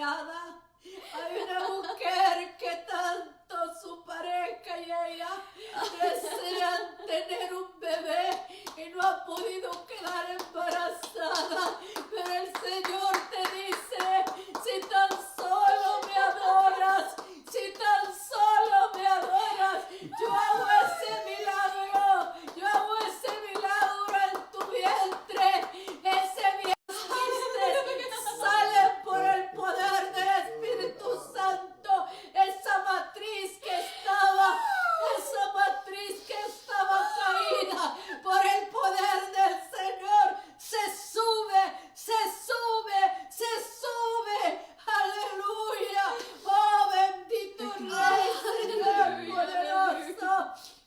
divorciada. Hay una mujer que tanto su pareja y ella desean tener un bebé y no ha podido quedar embarazada. Pero el Señor te dice, si tan solo me adoras, si tan solo me adoras, yo hago ese milagro, yo hago ese milagro en tu vientre. Ese vientre sale por el poder del Espíritu Santo. Esa matriz que estaba caída, por el poder del Señor, se sube, se sube, se sube. Aleluya. Oh, bendito Rey, Señor poderoso.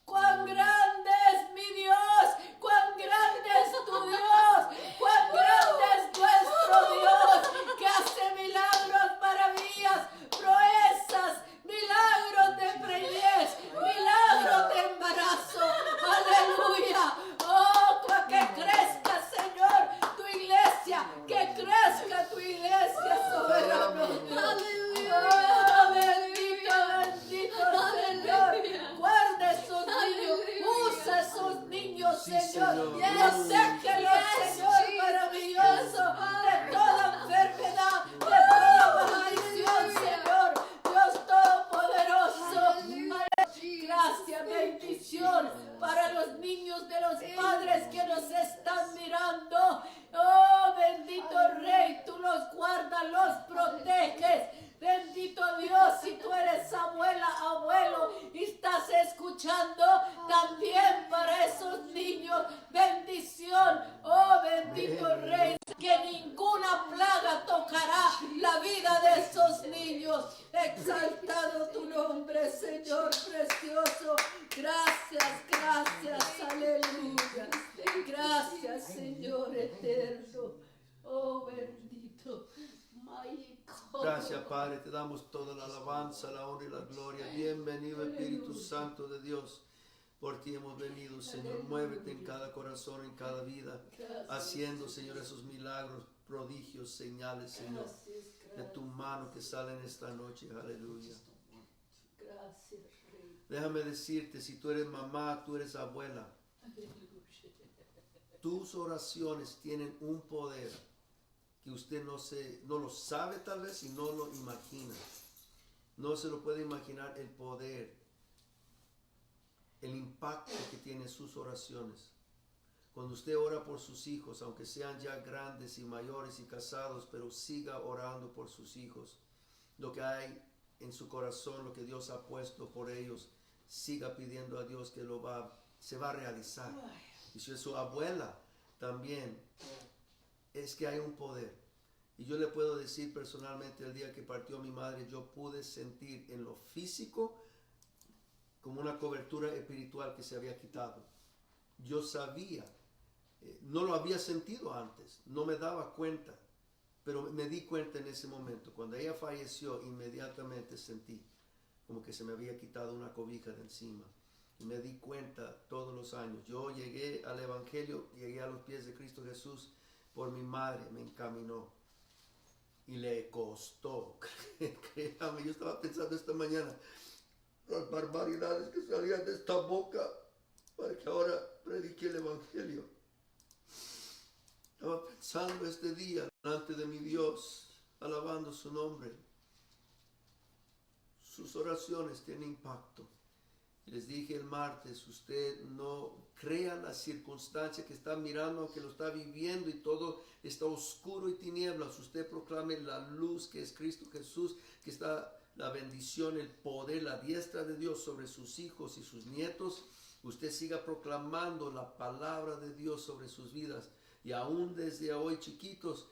Cuán grande es mi Dios, cuán grande es tu Dios, cuán grande es nuestro Dios, que hace milagros, maravillas, proezas, milagros de preñez, milagros de embarazo. Aleluya. Oh, que crezca, Señor, tu iglesia, que crezca tu iglesia, soberano. Aleluya. Oh, bendito, bendito Señor. Guarda esos niños, usa esos niños, Señor. Protégelos, Señor, maravilloso, de toda enfermedad, de toda maldición, Señor. Dios Todopoderoso. Gracias, bendición para los niños de los padres que nos están mirando. Oh, bendito Rey, tú los guardas, los proteges. Bendito Dios, si tú eres abuela, abuelo y estás escuchando, también para esos niños, bendición. Oh, bendito Rey, que ninguna plaga tocará la vida de esos niños. Exaltado tu nombre, Señor precioso. Gracias, gracias, aleluya. Gracias, Señor eterno. Oh, bendito. Gracias, Padre, te damos toda la alabanza, la honra y la gloria. Bienvenido, Espíritu Santo de Dios. Por ti hemos venido, Señor. Muévete en cada corazón, en cada vida, haciendo, Señor, esos milagros, prodigios, señales, Señor, de tu mano que salen esta noche. Aleluya. Déjame decirte, si tú eres mamá, tú eres abuela, tus oraciones tienen un poder que usted no lo sabe tal vez y no lo imagina. No se lo puede imaginar el poder, el impacto que tienen sus oraciones. Cuando usted ora por sus hijos, aunque sean ya grandes y mayores y casados, pero siga orando por sus hijos. Lo que hay en su corazón, lo que Dios ha puesto por ellos, siga pidiendo a Dios que se va a realizar. Y si es su abuela, también es que hay un poder. Y yo le puedo decir personalmente, el día que partió mi madre, yo pude sentir en lo físico como una cobertura espiritual que se había quitado. Yo sabía, no lo había sentido antes, no me daba cuenta, pero me di cuenta en ese momento. Cuando ella falleció, inmediatamente sentí como que se me había quitado una cobija de encima. Y me di cuenta todos los años. Yo llegué al Evangelio, llegué a los pies de Cristo Jesús por mi madre, me encaminó. Y le costó. Créame, yo estaba pensando esta mañana las barbaridades que salían de esta boca para que ahora predique el Evangelio. Estaba pensando este día delante de mi Dios, alabando su nombre. Sus oraciones tienen impacto. Les dije el martes, usted no crea la circunstancia que está mirando, que lo está viviendo y todo está oscuro y tinieblas. Usted proclame la luz que es Cristo Jesús, que está la bendición, el poder, la diestra de Dios sobre sus hijos y sus nietos. Usted siga proclamando la palabra de Dios sobre sus vidas. Y aún desde hoy, chiquitos,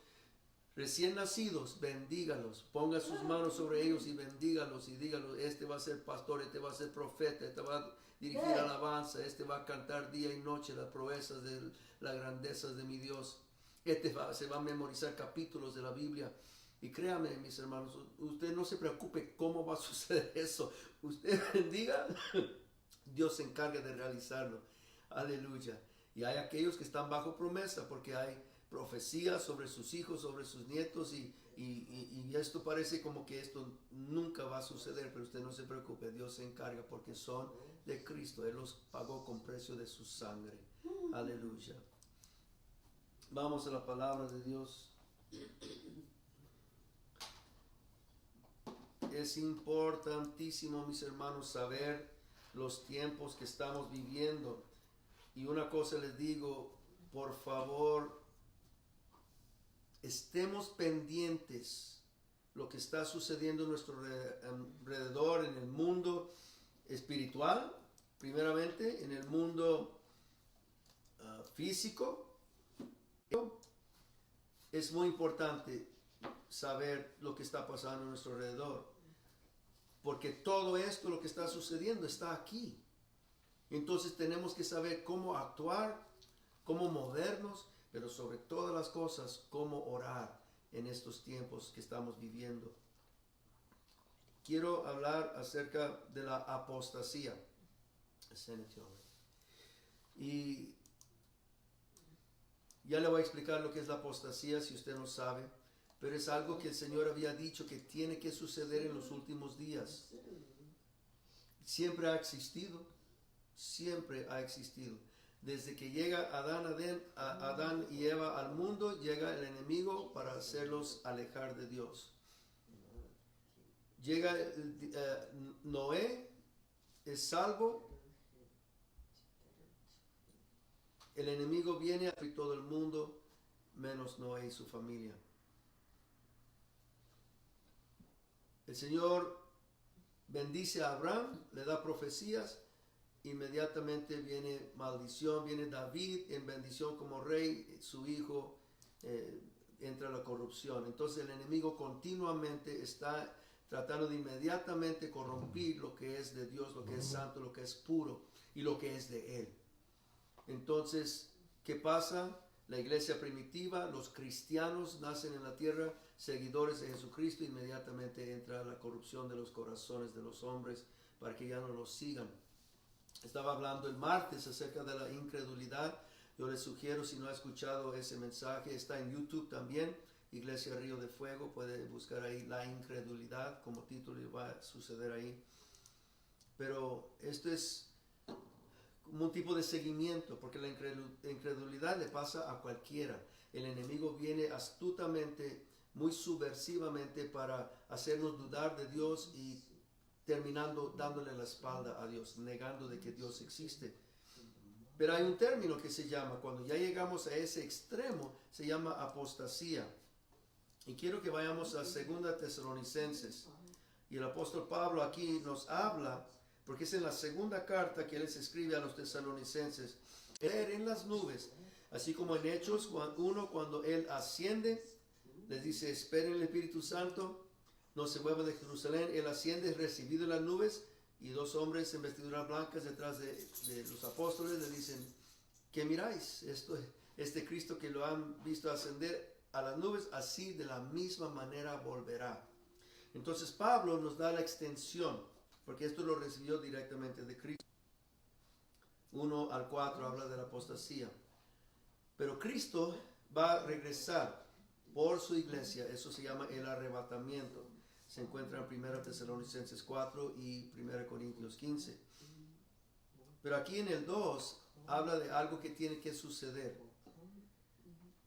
recién nacidos, bendígalos, ponga sus manos sobre ellos y bendígalos y dígalos, este va a ser pastor, este va a ser profeta, este va a dirigir alabanza, este va a cantar día y noche las proezas de las grandezas de mi Dios, se va a memorizar capítulos de la Biblia. Y créame, mis hermanos, usted no se preocupe cómo va a suceder eso, usted bendiga, Dios se encarga de realizarlo. Aleluya. Y hay aquellos que están bajo promesa porque hay profecías sobre sus hijos, sobre sus nietos, y Y esto parece como que esto nunca va a suceder, pero usted no se preocupe, Dios se encarga porque son de Cristo. Él los pagó con precio de su sangre. Aleluya. Vamos a la palabra de Dios. Es importantísimo, mis hermanos, saber los tiempos que estamos viviendo. Y una cosa les digo, por favor, estemos pendientes lo que está sucediendo a nuestro alrededor, en el mundo espiritual, primeramente, en el mundo físico. Es muy importante saber lo que está pasando a nuestro alrededor, porque todo esto, lo que está sucediendo, está aquí. Entonces tenemos que saber cómo actuar, cómo movernos, pero sobre todas las cosas, cómo orar en estos tiempos que estamos viviendo. Quiero hablar acerca de la apostasía. Y ya le voy a explicar lo que es la apostasía si usted no sabe, pero es algo que el Señor había dicho que tiene que suceder en los últimos días. Siempre ha existido, siempre ha existido. Desde que llega Adán y Eva al mundo, llega el enemigo para hacerlos alejar de Dios. Llega Noé, es salvo. El enemigo viene a todo el mundo, menos Noé y su familia. El Señor bendice a Abraham, le da profecías. Inmediatamente viene maldición, viene David en bendición como rey, su hijo entra a la corrupción. Entonces el enemigo continuamente está tratando de inmediatamente corromper lo que es de Dios, lo que es santo, lo que es puro y lo que es de Él. Entonces, ¿qué pasa? La iglesia primitiva, los cristianos nacen en la tierra, seguidores de Jesucristo, inmediatamente entra la corrupción de los corazones de los hombres para que ya no los sigan. Estaba hablando el martes acerca de la incredulidad. Yo les sugiero, si no ha escuchado ese mensaje, está en YouTube también, Iglesia Río de Fuego, puede buscar ahí la incredulidad como título y va a suceder ahí. Pero esto es como un tipo de seguimiento, porque la incredulidad le pasa a cualquiera. El enemigo viene astutamente, muy subversivamente para hacernos dudar de Dios y terminando dándole la espalda a Dios, negando de que Dios existe. Pero hay un término que se llama, cuando ya llegamos a ese extremo, se llama apostasía. Y quiero que vayamos a 2 Tesalonicenses. Y el apóstol Pablo aquí nos habla, porque es en la segunda carta que él les escribe a los tesalonicenses, en las nubes, así como en Hechos 1, cuando él asciende, les dice, esperen el Espíritu Santo, no se muevan de Jerusalén, él asciende, es recibido en las nubes, y 2 hombres en vestiduras blancas detrás de los apóstoles le dicen, ¿qué miráis? Este Cristo que lo han visto ascender a las nubes, así de la misma manera volverá. Entonces Pablo nos da la extensión, porque esto lo recibió directamente de Cristo. 1 al 4 habla de la apostasía. Pero Cristo va a regresar por su iglesia, eso se llama el arrebatamiento. Se encuentra en 1 Tesalonicenses 4 y 1 Corintios 15. Pero aquí en el 2 habla de algo que tiene que suceder.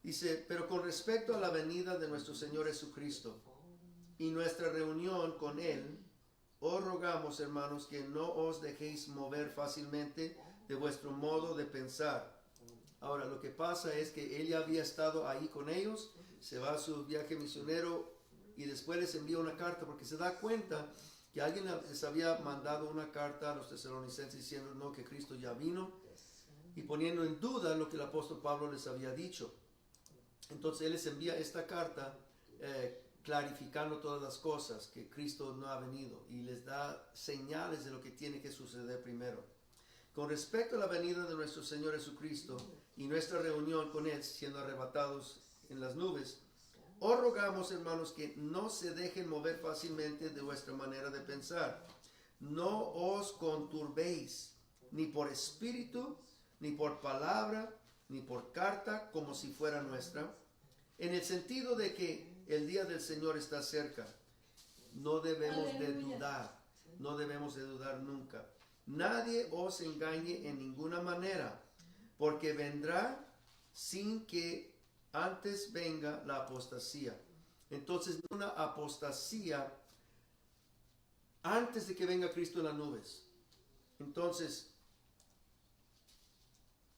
Dice, pero con respecto a la venida de nuestro Señor Jesucristo y nuestra reunión con Él, os rogamos, hermanos, que no os dejéis mover fácilmente de vuestro modo de pensar. Ahora, lo que pasa es que Él ya había estado ahí con ellos, se va a su viaje misionero y después les envía una carta porque se da cuenta que alguien les había mandado una carta a los tesalonicenses diciendo no, que Cristo ya vino y poniendo en duda lo que el apóstol Pablo les había dicho. Entonces él les envía esta carta clarificando todas las cosas, que Cristo no ha venido, y les da señales de lo que tiene que suceder primero. Con respecto a la venida de nuestro Señor Jesucristo y nuestra reunión con Él siendo arrebatados en las nubes, os rogamos, hermanos, que no se dejen mover fácilmente de vuestra manera de pensar. No os conturbéis, ni por espíritu, ni por palabra, ni por carta, como si fuera nuestra, en el sentido de que El día del Señor está cerca. No debemos de Aleluya. dudar. No debemos de dudar nunca. Nadie os engañe en ninguna manera, porque vendrá sin que antes venga la apostasía. Entonces, una apostasía antes de que venga Cristo en las nubes. Entonces,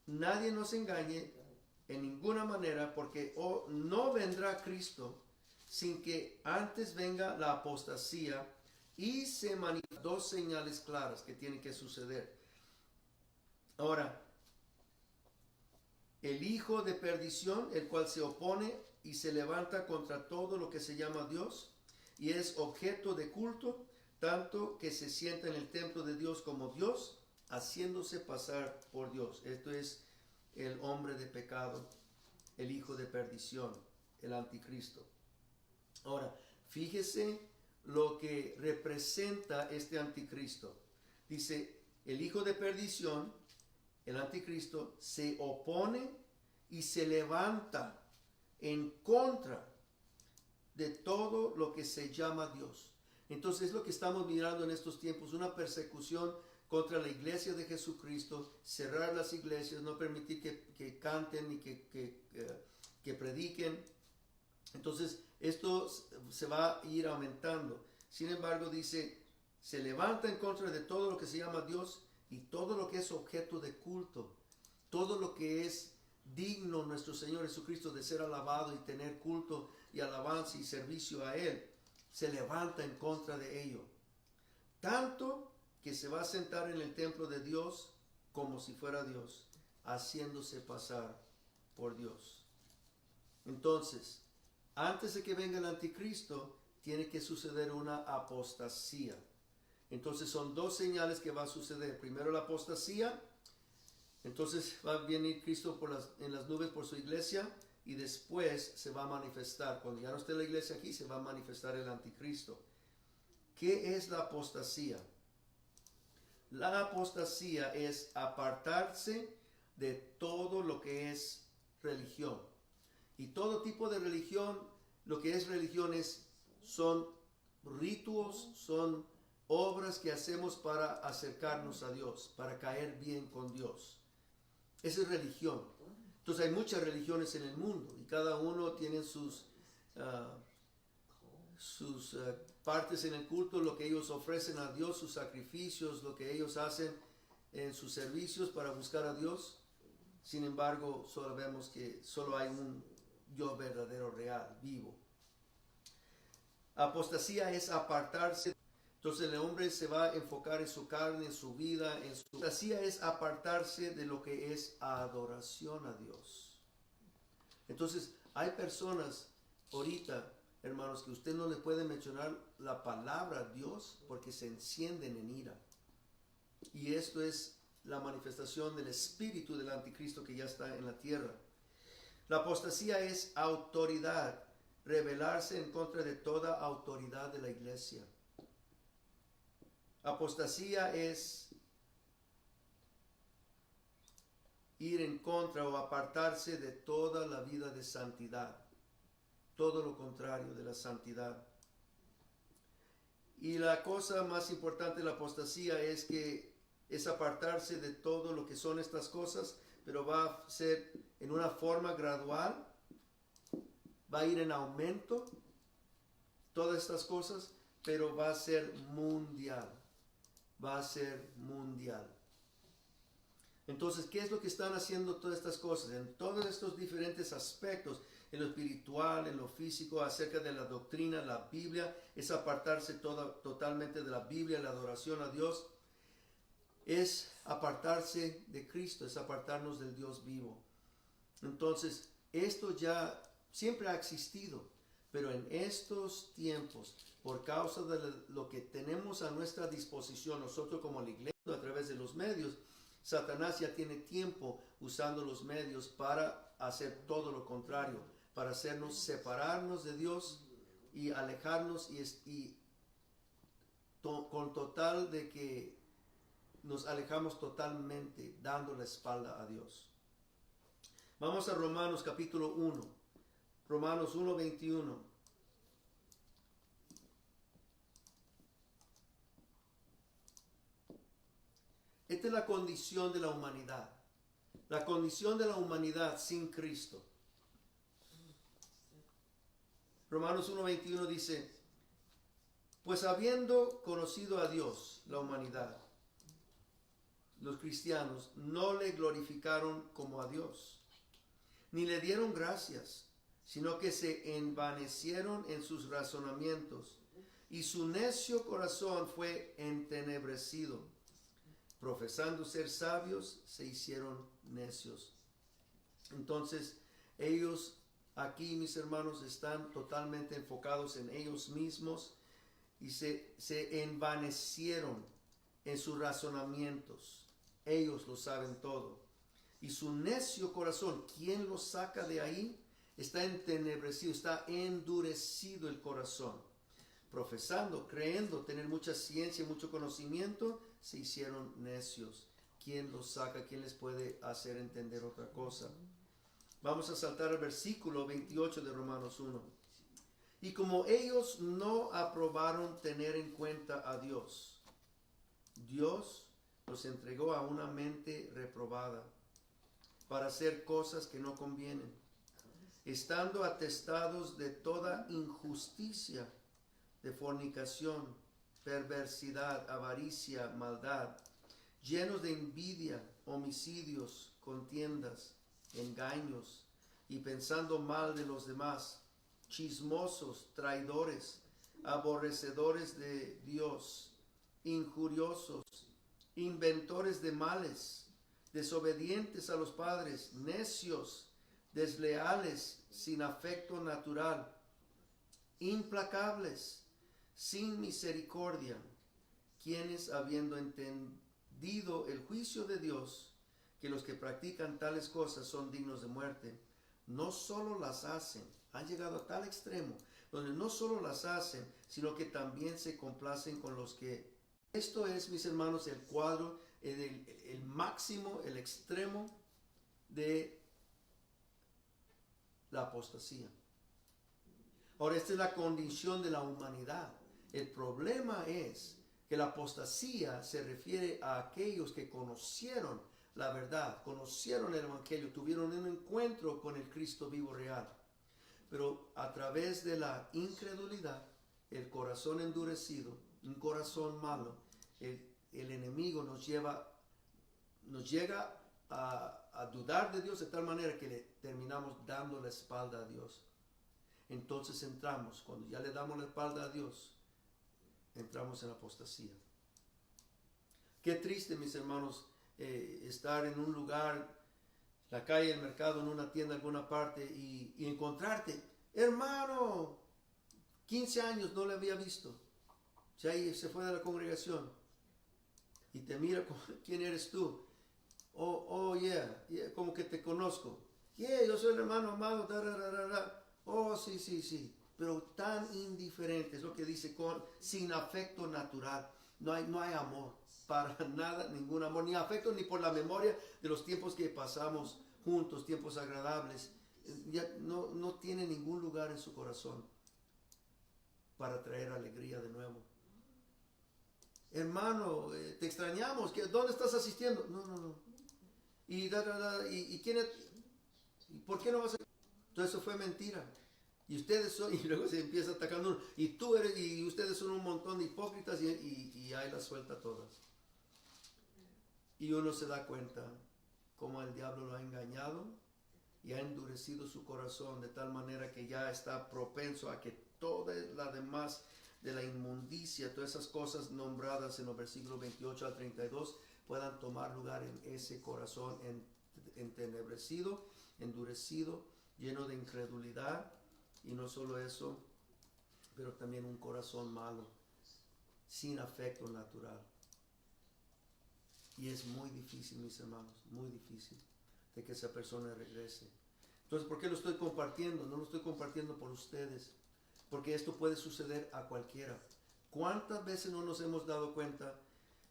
nadie nos engañe en ninguna manera, porque no vendrá Cristo sin que antes venga la apostasía y se manifiestan dos señales claras que tienen que suceder. Ahora, el hijo de perdición, el cual se opone y se levanta contra todo lo que se llama Dios y es objeto de culto, tanto que se sienta en el templo de Dios como Dios, haciéndose pasar por Dios. Esto es el hombre de pecado, el hijo de perdición, el anticristo. Ahora, fíjese lo que representa este anticristo. Dice, el hijo de perdición, el anticristo, se opone y se levanta en contra de todo lo que se llama Dios. Entonces es lo que estamos mirando en estos tiempos, una persecución contra la iglesia de Jesucristo, cerrar las iglesias, no permitir que canten ni que prediquen. Entonces esto se va a ir aumentando. Sin embargo, dice, se levanta en contra de todo lo que se llama Dios y todo lo que es objeto de culto, todo lo que es digno nuestro Señor Jesucristo de ser alabado y tener culto y alabanza y servicio a Él, se levanta en contra de ello. Tanto que se va a sentar en el templo de Dios como si fuera Dios, haciéndose pasar por Dios. Entonces, antes de que venga el anticristo, tiene que suceder una apostasía. Entonces son dos señales que va a suceder. Primero la apostasía, entonces va a venir Cristo en las nubes por su iglesia y después se va a manifestar. Cuando ya no esté la iglesia aquí, se va a manifestar el anticristo. ¿Qué es la apostasía? La apostasía es apartarse de todo lo que es religión. Y todo tipo de religión, lo que es religión son ritos, son obras que hacemos para acercarnos a Dios, para caer bien con Dios. Esa es religión. Entonces hay muchas religiones en el mundo y cada uno tiene sus partes en el culto, lo que ellos ofrecen a Dios, sus sacrificios, lo que ellos hacen en sus servicios para buscar a Dios. Sin embargo, solo vemos que solo hay un Dios verdadero, real, vivo. Apostasía es apartarse. Entonces el hombre se va a enfocar en su carne, en su vida. Apostasía es apartarse de lo que es adoración a Dios. Entonces hay personas ahorita, hermanos, que usted no le puede mencionar la palabra Dios porque se encienden en ira. Y esto es la manifestación del espíritu del anticristo que ya está en la tierra. La apostasía es autoridad, rebelarse en contra de toda autoridad de la iglesia. Apostasía es ir en contra o apartarse de toda la vida de santidad, todo lo contrario de la santidad. Y la cosa más importante de la apostasía es que es apartarse de todo lo que son estas cosas, pero va a ser en una forma gradual, va a ir en aumento, todas estas cosas, pero va a ser mundial. Va a ser mundial. Entonces, ¿qué es lo que están haciendo todas estas cosas? En todos estos diferentes aspectos, en lo espiritual, en lo físico, acerca de la doctrina, la Biblia, es apartarse totalmente de la Biblia, la adoración a Dios, es apartarse de Cristo, es apartarnos del Dios vivo. Entonces, esto ya siempre ha existido, pero en estos tiempos, por causa de lo que tenemos a nuestra disposición, nosotros como la iglesia, a través de los medios, Satanás ya tiene tiempo usando los medios para hacer todo lo contrario, para hacernos separarnos de Dios y alejarnos con total de que nos alejamos totalmente dando la espalda a Dios. Vamos a Romanos capítulo 1. Romanos 1:21. Esta es la condición de la humanidad. La condición de la humanidad sin Cristo. Romanos 1:21 dice, pues habiendo conocido a Dios, la humanidad, los cristianos no le glorificaron como a Dios, ni le dieron gracias, sino que se envanecieron en sus razonamientos, y su necio corazón fue entenebrecido. Profesando ser sabios, se hicieron necios. Entonces, ellos aquí, mis hermanos, están totalmente enfocados en ellos mismos y se envanecieron en sus razonamientos. Ellos lo saben todo. Y su necio corazón, ¿quién lo saca de ahí? Está entenebrecido, está endurecido el corazón. Profesando, creyendo tener mucha ciencia y mucho conocimiento, se hicieron necios. ¿Quién los saca? ¿Quién les puede hacer entender otra cosa? Vamos a saltar al versículo 28 de Romanos 1. Y como ellos no aprobaron tener en cuenta a Dios, Dios los entregó a una mente reprobada para hacer cosas que no convienen, estando atestados de toda injusticia, de fornicación, perversidad, avaricia, maldad, llenos de envidia, homicidios, contiendas, engaños, y pensando mal de los demás, chismosos, traidores, aborrecedores de Dios, injuriosos, inventores de males, desobedientes a los padres, necios, desleales, sin afecto natural, implacables, sin misericordia, quienes habiendo entendido el juicio de Dios, que los que practican tales cosas son dignos de muerte, no solo las hacen, han llegado a tal extremo, donde no solo las hacen, sino que también se complacen con los que... Esto es, mis hermanos, el cuadro, el máximo, el extremo de la apostasía. Ahora, esta es la condición de la humanidad. El problema es que la apostasía se refiere a aquellos que conocieron la verdad, conocieron el Evangelio, tuvieron un encuentro con el Cristo vivo real. Pero a través de la incredulidad, el corazón endurecido, un corazón malo, el enemigo nos llega a dudar de Dios de tal manera que le terminamos dando la espalda a Dios. Entonces entramos, cuando ya le damos la espalda a Dios, entramos en apostasía. Qué triste, mis hermanos, estar en un lugar, la calle, el mercado, en una tienda, en alguna parte, y encontrarte, hermano, 15 años no le había visto. Si ahí se fue de la congregación y te mira, ¿quién eres tú? Oh, yeah, como que te conozco. Yeah, yo soy el hermano amado, oh, sí, pero tan indiferente, es lo que dice, sin afecto natural. No hay amor, para nada, ningún amor, ni afecto, ni por la memoria de los tiempos que pasamos juntos, tiempos agradables. Ya no tiene ningún lugar en su corazón para traer alegría de nuevo. Hermano, te extrañamos, ¿dónde estás asistiendo? No. ¿Y quién es? ¿Por qué no vas a...? Todo eso fue mentira. Y ustedes son, y luego se empieza atacando uno, y tú eres, y ustedes son un montón de hipócritas, y ahí las suelta todas. Y uno se da cuenta cómo el diablo lo ha engañado y ha endurecido su corazón de tal manera que ya está propenso a que toda la demás de la inmundicia, todas esas cosas nombradas en los versículos 28 al 32 puedan tomar lugar en ese corazón entenebrecido, endurecido, lleno de incredulidad. Y no solo eso, pero también un corazón malo, sin afecto natural. Y es muy difícil, mis hermanos, muy difícil de que esa persona regrese. Entonces, ¿por qué lo estoy compartiendo? No lo estoy compartiendo por ustedes, porque esto puede suceder a cualquiera. ¿Cuántas veces no nos hemos dado cuenta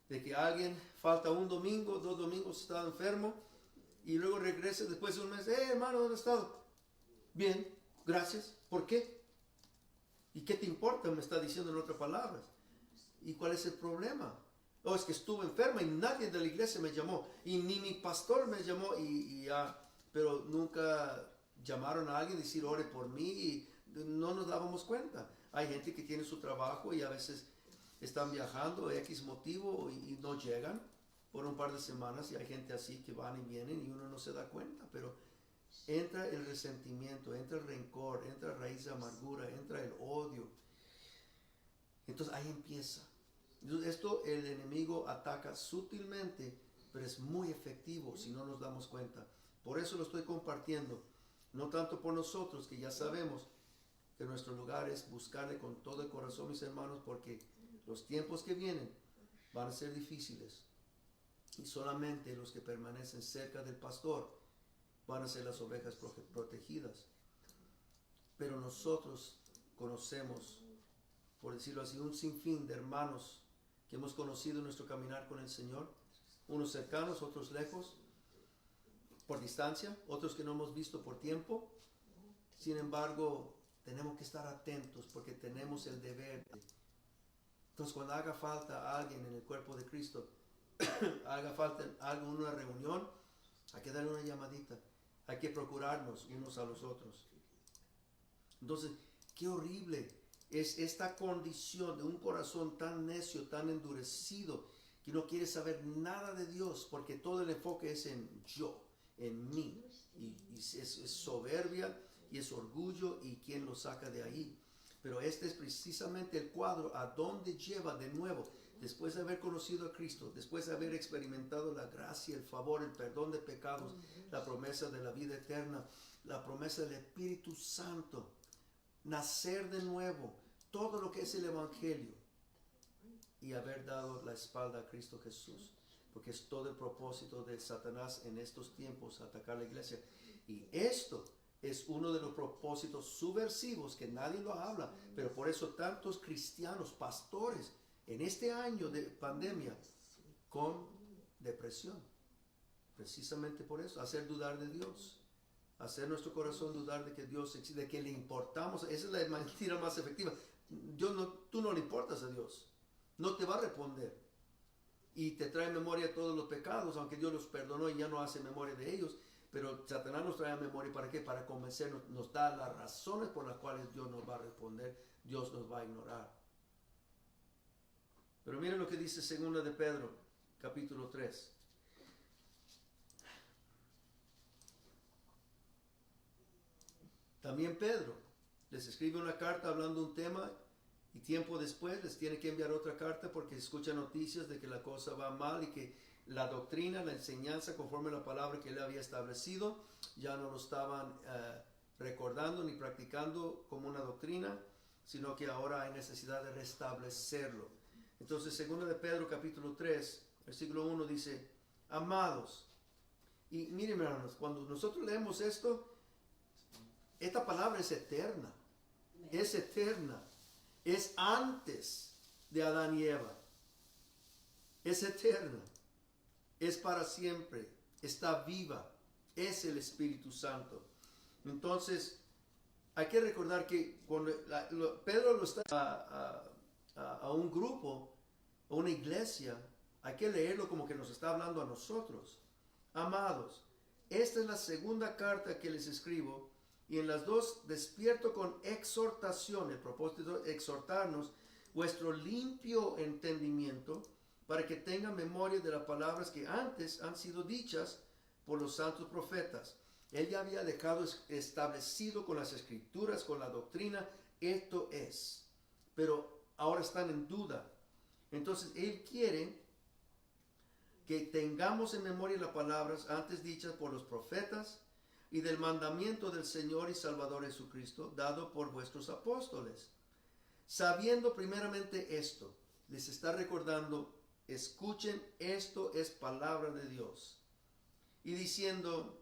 de que alguien falta un domingo, 2 domingos, está enfermo, y luego regresa después de un mes? Hermano, ¿dónde has estado? Bien, gracias. ¿Por qué? ¿Y qué te importa? Me está diciendo en otras palabras. ¿Y cuál es el problema? O es que estuve enferma y nadie de la iglesia me llamó. Y ni mi pastor me llamó. Pero nunca llamaron a alguien a decir, ore por mí. Y no nos dábamos cuenta. Hay gente que tiene su trabajo y a veces están viajando, X motivo, y no llegan por un par de semanas. Y hay gente así que van y vienen y uno no se da cuenta. Pero entra el resentimiento, entra el rencor, entra la raíz de amargura, entra el odio. Entonces ahí empieza. Esto el enemigo ataca sutilmente, pero es muy efectivo si no nos damos cuenta. Por eso lo estoy compartiendo. No tanto por nosotros, que ya sabemos que nuestro lugar es buscarle con todo el corazón, mis hermanos, porque los tiempos que vienen van a ser difíciles. Y solamente los que permanecen cerca del pastor van a ser las ovejas protegidas. Pero nosotros conocemos, por decirlo así, un sinfín de hermanos que hemos conocido en nuestro caminar con el Señor, unos cercanos, otros lejos, por distancia, otros que no hemos visto por tiempo. Sin embargo, tenemos que estar atentos porque tenemos el deber. Entonces, cuando haga falta alguien en el cuerpo de Cristo, haga falta algo en una reunión, hay que darle una llamadita, hay que procurarnos unos a los otros. Entonces, qué horrible es esta condición de un corazón tan necio, tan endurecido, que no quiere saber nada de Dios, porque todo el enfoque es en yo, en mí, y es soberbia y es orgullo, y quién lo saca de ahí. Pero este es precisamente el cuadro a dónde lleva de nuevo, después de haber conocido a Cristo, después de haber experimentado la gracia, el favor, el perdón de pecados, la promesa de la vida eterna, la promesa del Espíritu Santo, nacer de nuevo, todo lo que es el Evangelio, y haber dado la espalda a Cristo Jesús, porque es todo el propósito de Satanás en estos tiempos, atacar la iglesia. Y esto es uno de los propósitos subversivos que nadie lo habla, pero por eso tantos cristianos, pastores, en este año de pandemia, con depresión, precisamente por eso, hacer dudar de Dios. Hacer nuestro corazón dudar de que Dios existe, de que le importamos. Esa es la mentira más efectiva. Tú no le importas a Dios. No te va a responder. Y te trae memoria todos los pecados, aunque Dios los perdonó y ya no hace memoria de ellos. Pero Satanás nos trae a memoria, ¿para qué? Para convencernos, nos da las razones por las cuales Dios nos va a responder, Dios nos va a ignorar. Pero miren lo que dice 2 de Pedro, capítulo 3. También Pedro les escribe una carta hablando de un tema, y tiempo después les tiene que enviar otra carta porque escucha noticias de que la cosa va mal y que la doctrina, la enseñanza conforme a la palabra que él había establecido ya no lo estaban recordando ni practicando como una doctrina, sino que ahora hay necesidad de restablecerlo. Entonces, 2 de Pedro capítulo 3, versículo 1 dice: amados. Y miren, hermanos, cuando nosotros leemos esto, esta palabra es eterna, es eterna, es antes de Adán y Eva, es eterna, es para siempre, está viva, es el Espíritu Santo. Entonces, hay que recordar que cuando Pedro lo está a un grupo, a una iglesia, hay que leerlo como que nos está hablando a nosotros. Amados, esta es la segunda carta que les escribo, y en las dos despierto con exhortación, el propósito de exhortarnos, vuestro limpio entendimiento, para que tengan memoria de las palabras que antes han sido dichas por los santos profetas. Él ya había dejado establecido con las escrituras, con la doctrina, esto es. Pero ahora están en duda. Entonces Él quiere que tengamos en memoria las palabras antes dichas por los profetas y del mandamiento del Señor y Salvador Jesucristo, dado por vuestros apóstoles. Sabiendo primeramente esto, les está recordando, escuchen, esto es palabra de Dios. Y diciendo,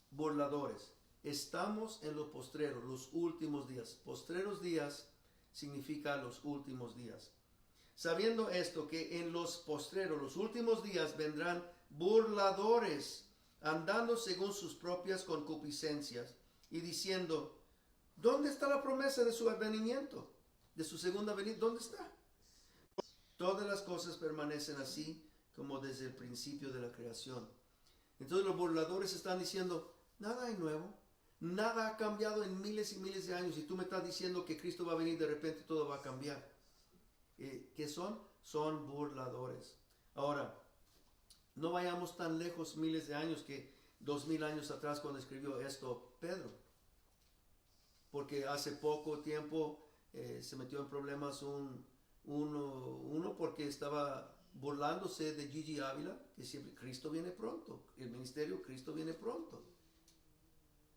burladores, estamos en los postreros, los últimos días. Postreros días significa los últimos días. Sabiendo esto, que en los postreros, los últimos días, vendrán burladores, andando según sus propias concupiscencias, y diciendo, ¿dónde está la promesa de su advenimiento? de su segunda venida, ¿dónde está? Todas las cosas permanecen así como desde el principio de la creación. Entonces los burladores están diciendo, nada hay nuevo, nada ha cambiado en miles y miles de años, y tú me estás diciendo que Cristo va a venir, de repente todo va a cambiar. ¿Qué son? Son burladores. Ahora, no vayamos tan lejos, miles de años, que 2000 años atrás cuando escribió esto Pedro. Porque hace poco tiempo se metió en problemas uno porque estaba burlándose de Gigi Ávila, que siempre Cristo viene pronto, el ministerio Cristo viene pronto.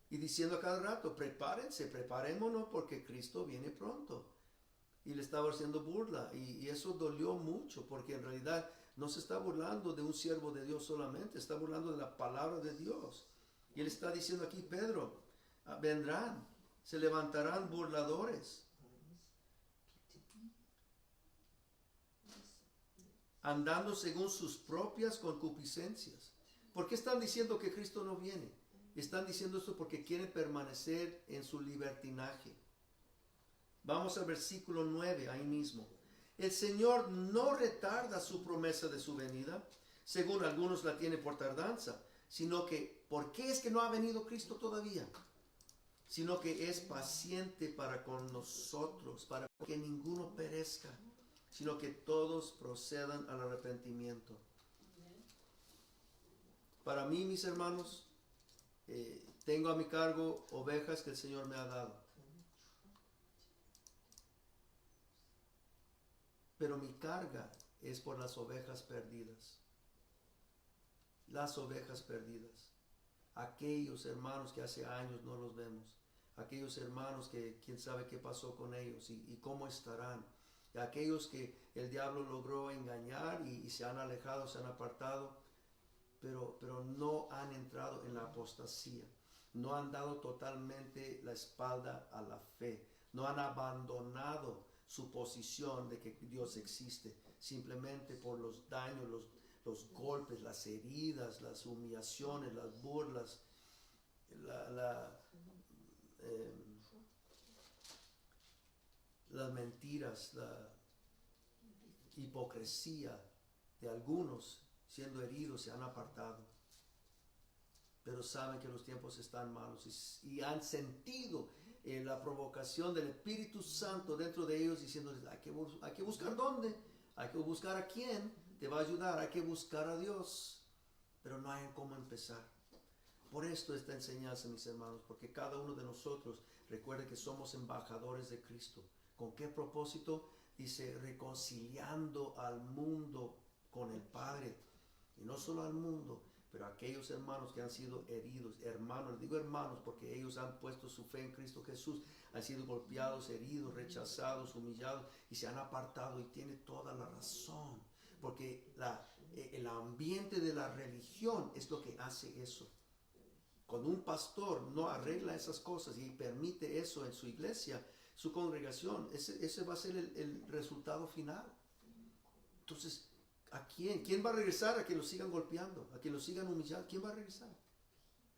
Y diciendo a cada rato, prepárense, preparémonos porque Cristo viene pronto. Y le estaba haciendo burla, y eso dolió mucho, porque en realidad no se está burlando de un siervo de Dios solamente, está burlando de la palabra de Dios. Y él está diciendo aquí, Pedro, vendrán, se levantarán burladores, andando según sus propias concupiscencias. ¿Por qué están diciendo que Cristo no viene? Están diciendo esto porque quieren permanecer en su libertinaje. Vamos al versículo 9, ahí mismo. El Señor no retarda su promesa de su venida, según algunos la tienen por tardanza, sino que, ¿por qué es que no ha venido Cristo todavía? Sino que es paciente para con nosotros, para que ninguno perezca, sino que todos procedan al arrepentimiento. Para mí, mis hermanos, tengo a mi cargo ovejas que el Señor me ha dado. Pero mi carga es por las ovejas perdidas. Las ovejas perdidas. Aquellos hermanos que hace años no los vemos. Aquellos hermanos que quién sabe qué pasó con ellos y cómo estarán. Y aquellos que el diablo logró engañar y se han alejado, se han apartado, pero no han entrado en la apostasía. No han dado totalmente la espalda a la fe. No han abandonado su posición de que Dios existe, simplemente por los daños, los golpes, las heridas, las humillaciones, las burlas, las mentiras, la hipocresía de algunos siendo heridos, se han apartado. Pero saben que los tiempos están malos y han sentido la provocación del Espíritu Santo dentro de ellos, diciéndoles, hay que buscar dónde, hay que buscar a quién te va a ayudar, hay que buscar a Dios, pero no hay cómo empezar. Por esto esta enseñanza, mis hermanos, porque cada uno de nosotros recuerde que somos embajadores de Cristo. ¿Con qué propósito? Dice, reconciliando al mundo con el Padre, y no solo al mundo, pero aquellos hermanos que han sido heridos, hermanos, digo hermanos porque ellos han puesto su fe en Cristo Jesús, han sido golpeados, heridos, rechazados, humillados y se han apartado, y tiene toda la razón, porque el ambiente de la religión es lo que hace eso. Cuando un pastor no arregla esas cosas y permite eso en su iglesia, su congregación, ese va a ser el resultado final. Entonces, ¿a quién? ¿Quién va a regresar a que los sigan golpeando? ¿A que los sigan humillando? ¿Quién va a regresar?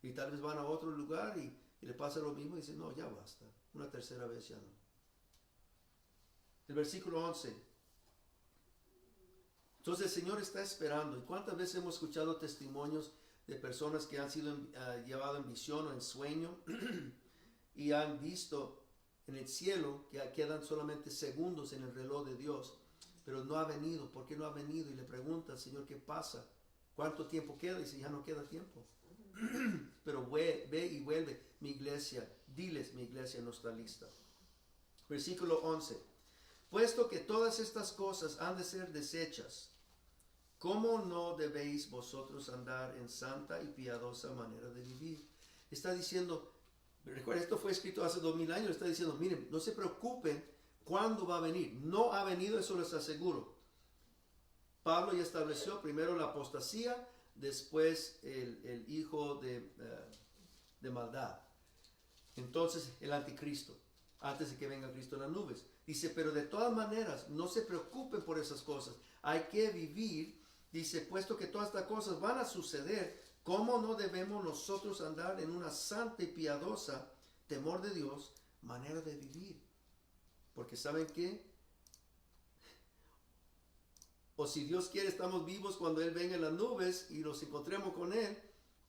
Y tal vez van a otro lugar y le pasa lo mismo y dicen, no, ya basta. Una tercera vez ya no. El versículo 11. Entonces el Señor está esperando. ¿Y cuántas veces hemos escuchado testimonios de personas que han sido llevadas en visión o en sueño y han visto en el cielo que quedan solamente segundos en el reloj de Dios? Pero no ha venido. ¿Por qué no ha venido? Y le pregunta al Señor, ¿qué pasa? ¿Cuánto tiempo queda? Y dice, ya no queda tiempo. Pero ve y vuelve. Mi iglesia, diles, mi iglesia no está lista. Versículo 11. Puesto que todas estas cosas han de ser deshechas, ¿cómo no debéis vosotros andar en santa y piadosa manera de vivir? Está diciendo, recuerda, esto fue escrito hace 2000 años, está diciendo, miren, no se preocupen. ¿Cuándo va a venir? No ha venido, eso les aseguro. Pablo ya estableció primero la apostasía, después el hijo de maldad. Entonces el anticristo, antes de que venga Cristo en las nubes. Dice, pero de todas maneras, no se preocupen por esas cosas. Hay que vivir, dice, puesto que todas estas cosas van a suceder, ¿cómo no debemos nosotros andar en una santa y piadosa, temor de Dios, manera de vivir? Porque ¿saben qué? O si Dios quiere, estamos vivos cuando Él venga en las nubes y nos encontremos con Él,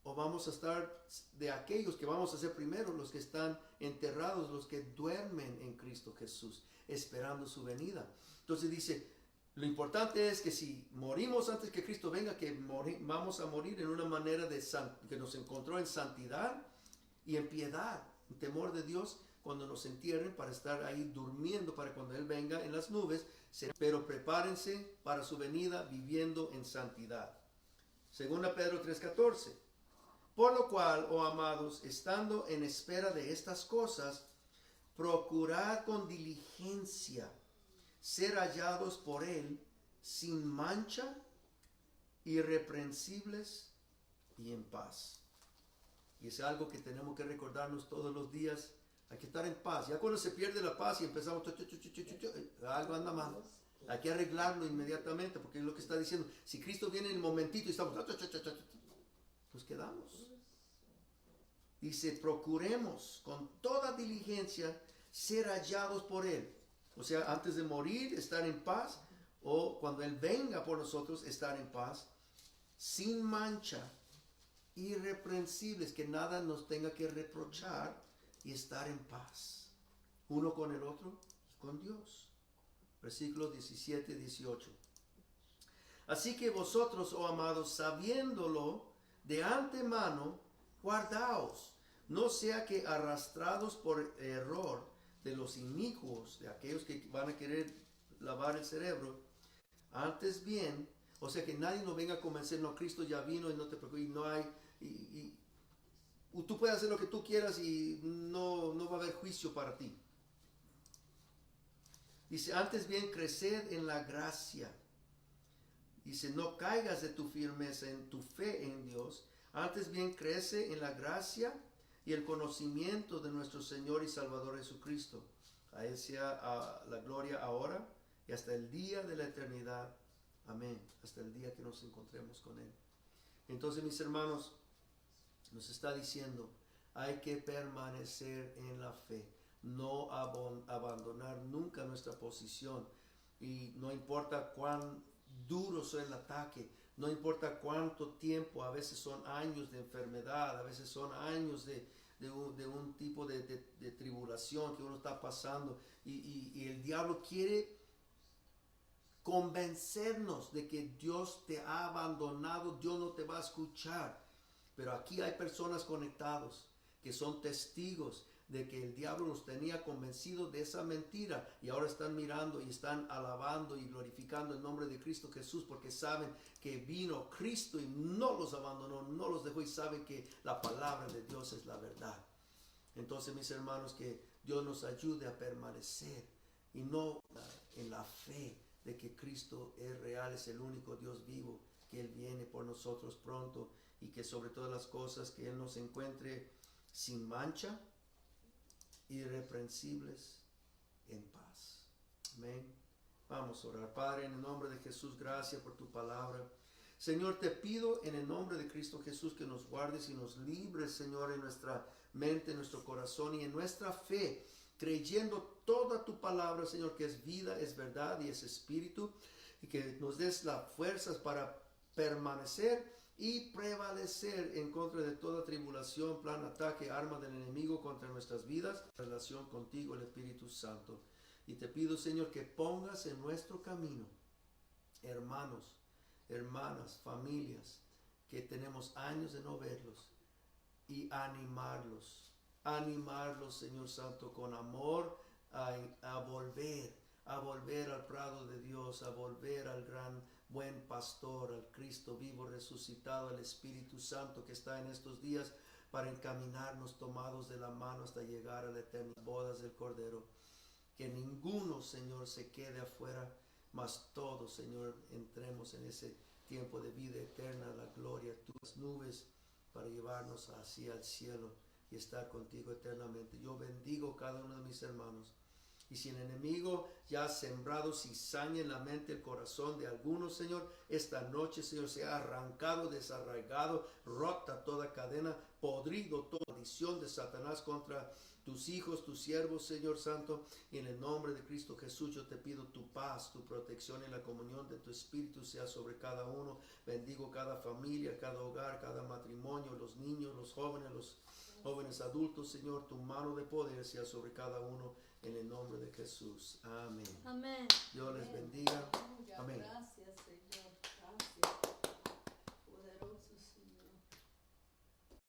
o vamos a estar de aquellos que vamos a ser primero, los que están enterrados, los que duermen en Cristo Jesús, esperando su venida. Entonces dice, lo importante es que si morimos antes que Cristo venga, que vamos a morir en una manera que nos encontró en santidad y en piedad, en temor de Dios, cuando nos entierren, para estar ahí durmiendo para cuando Él venga en las nubes. Pero prepárense para su venida viviendo en santidad. Segunda Pedro 3:14. Por lo cual, oh amados, estando en espera de estas cosas, procurad con diligencia ser hallados por Él sin mancha, irreprensibles y en paz. Y es algo que tenemos que recordarnos todos los días. Hay que estar en paz. Ya cuando se pierde la paz y empezamos, algo anda mal. Hay que arreglarlo inmediatamente, porque es lo que está diciendo. Si Cristo viene en el momentito y estamos, nos quedamos. Dice, procuremos con toda diligencia ser hallados por Él. O sea, antes de morir, estar en paz. O cuando Él venga por nosotros, estar en paz. Sin mancha, irreprensibles, que nada nos tenga que reprochar, y estar en paz, uno con el otro y con Dios. Versículos 17 y 18. Así que vosotros, oh amados, sabiéndolo de antemano, guardaos, no sea que arrastrados por error de los inicuos, de aquellos que van a querer lavar el cerebro, antes bien, o sea, que nadie nos venga a convencer, no, Cristo ya vino y no te preocupes, no hay, tú puedes hacer lo que tú quieras y no va a haber juicio para ti. Dice, antes bien, creced en la gracia. Dice, no caigas de tu firmeza en tu fe en Dios. Antes bien, crece en la gracia y el conocimiento de nuestro Señor y Salvador Jesucristo. A Él sea la gloria ahora y hasta el día de la eternidad. Amén. Hasta el día que nos encontremos con Él. Entonces, mis hermanos, nos está diciendo, hay que permanecer en la fe, no abandonar nunca nuestra posición. Y no importa cuán duro sea el ataque, no importa cuánto tiempo, a veces son años de enfermedad, a veces son años de un tipo de tribulación que uno está pasando. Y el diablo quiere convencernos de que Dios te ha abandonado, Dios no te va a escuchar. Pero aquí hay personas conectados que son testigos de que el diablo los tenía convencidos de esa mentira y ahora están mirando y están alabando y glorificando el nombre de Cristo Jesús, porque saben que vino Cristo y no los abandonó, no los dejó, y saben que la palabra de Dios es la verdad. Entonces, mis hermanos, que Dios nos ayude a permanecer y no en la fe de que Cristo es real, es el único Dios vivo, que Él viene por nosotros pronto, y que sobre todas las cosas que Él nos encuentre sin mancha, irreprensibles, en paz. Amén. Vamos a orar. Padre, en el nombre de Jesús, gracias por tu palabra. Señor, te pido en el nombre de Cristo Jesús que nos guardes y nos libres, Señor, en nuestra mente, en nuestro corazón y en nuestra fe, creyendo toda tu palabra, Señor, que es vida, es verdad y es espíritu, y que nos des las fuerzas para permanecer y prevalecer en contra de toda tribulación, plan, ataque, arma del enemigo contra nuestras vidas, en relación contigo, el Espíritu Santo. Y te pido, Señor, que pongas en nuestro camino hermanos, hermanas, familias, que tenemos años de no verlos, y animarlos, Señor Santo, con amor a volver al prado de Dios, a volver al gran buen pastor, al Cristo vivo resucitado, al Espíritu Santo que está en estos días para encaminarnos tomados de la mano hasta llegar a la eterna bodas del Cordero. Que ninguno, Señor, se quede afuera, mas todos, Señor, entremos en ese tiempo de vida eterna, la gloria, tus nubes, para llevarnos hacia el cielo y estar contigo eternamente. Yo bendigo cada uno de mis hermanos. Y si el enemigo ya ha sembrado cizaña en la mente, el corazón de algunos, Señor, esta noche, Señor, se ha arrancado, desarraigado, rota toda cadena, podrido toda maldición de Satanás contra tus hijos, tus siervos, Señor Santo. Y en el nombre de Cristo Jesús yo te pido tu paz, tu protección y la comunión de tu Espíritu sea sobre cada uno. Bendigo cada familia, cada hogar, cada matrimonio, los niños, los jóvenes adultos, Señor. Tu mano de poder sea sobre cada uno en el nombre de Jesús. Amén. Amén.